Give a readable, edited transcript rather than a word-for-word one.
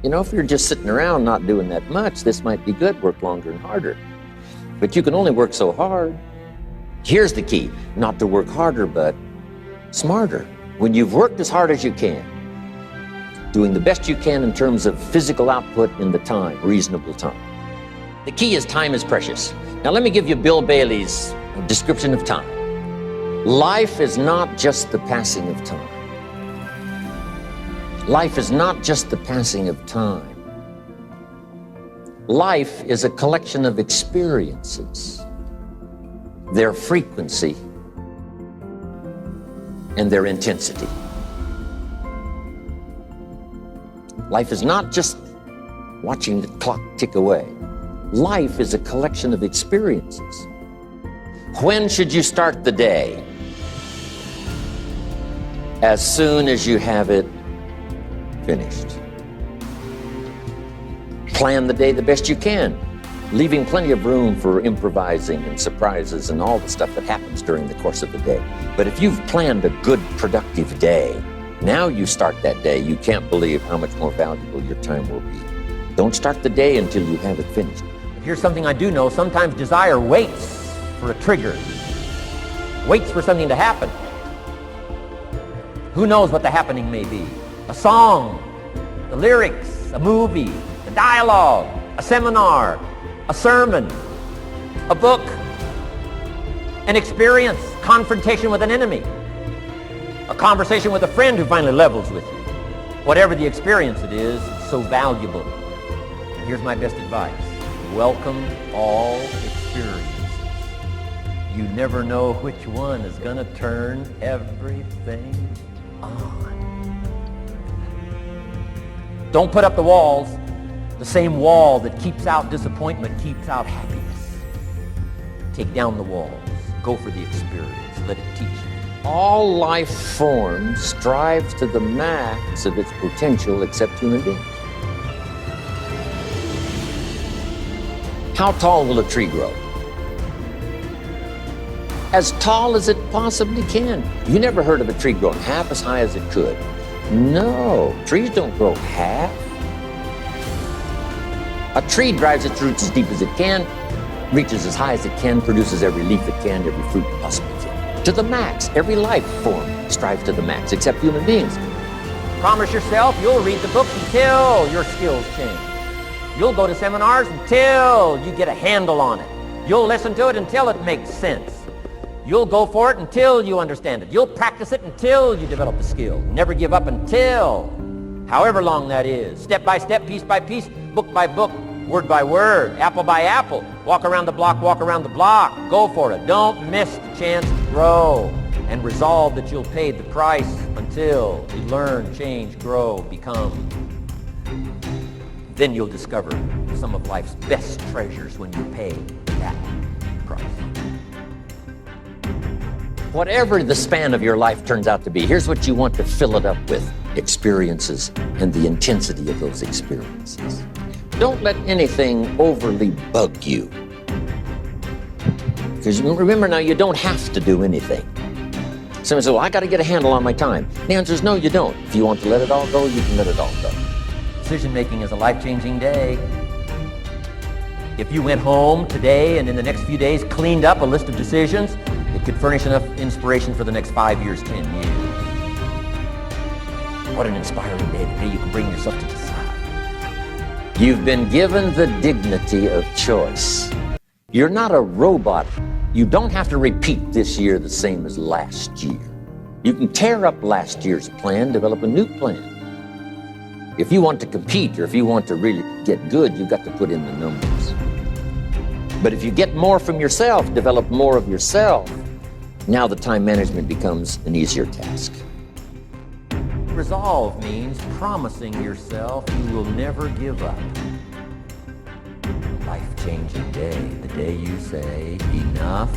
You know, if you're just sitting around not doing that much, this might be good, work longer and harder. But you can only work so hard. Here's the key, not to work harder, but smarter. When you've worked as hard as you can, doing the best you can in terms of physical output in the time, reasonable time. The key is time is precious. Now let me give you Bill Bailey's description of time. Life is not just the passing of time. Life is not just the passing of time. Life is a collection of experiences, their frequency and their intensity. Life is not just watching the clock tick away. Life is a collection of experiences. When should you start the day? As soon as you have it finished. Plan the day the best you can, leaving plenty of room for improvising and surprises and all the stuff that happens during the course of the day. But if you've planned a good, productive day, now you start that day, you can't believe how much more valuable your time will be. Don't start the day until you have it finished. Here's something I do know. Sometimes desire waits for a trigger, waits for something to happen. Who knows what the happening may be? A song, the lyrics, a movie, a dialogue, a seminar, a sermon, a book, an experience, confrontation with an enemy, a conversation with a friend who finally levels with you. Whatever the experience it is, it's so valuable. And here's my best advice. Welcome all experiences. You never know which one is going to turn everything on. Don't put up the walls. The same wall that keeps out disappointment keeps out happiness. Take down the walls. Go for the experience. Let it teach you. All life forms strive to the max of its potential except human beings. How tall will a tree grow? As tall as it possibly can. You never heard of a tree growing half as high as it could. No, trees don't grow half. A tree drives its roots as deep as it can, reaches as high as it can, produces every leaf it can, every fruit it possibly can. To the max. Every life form strives to the max, except human beings. Promise yourself you'll read the books until your skills change. You'll go to seminars until you get a handle on it. You'll listen to it until it makes sense. You'll go for it until you understand it. You'll practice it until you develop the skill. Never give up until, however long that is. Step by step, piece by piece, book by book, word by word, apple by apple. Walk around the block, walk around the block. Go for it. Don't miss the chance to grow. And resolve that you'll pay the price until you learn, change, grow, become. Then you'll discover some of life's best treasures when you pay that price. Whatever the span of your life turns out to be, here's what you want to fill it up with: experiences and the intensity of those experiences. Don't let anything overly bug you. Because remember now, you don't have to do anything. Someone says, well, I got to get a handle on my time. The answer is no, you don't. If you want to let it all go, you can let it all go. Decision-making is a life-changing day. If you went home today and in the next few days cleaned up a list of decisions, it could furnish enough inspiration for the next 5 years, 10 years. What an inspiring day today. You can bring yourself to decide. You've been given the dignity of choice. You're not a robot. You don't have to repeat this year the same as last year. You can tear up last year's plan, develop a new plan. If you want to compete or if you want to really get good, you've got to put in the numbers. But if you get more from yourself, develop more of yourself, now the time management becomes an easier task. Resolve means promising yourself you will never give up. Life-changing day, the day you say, enough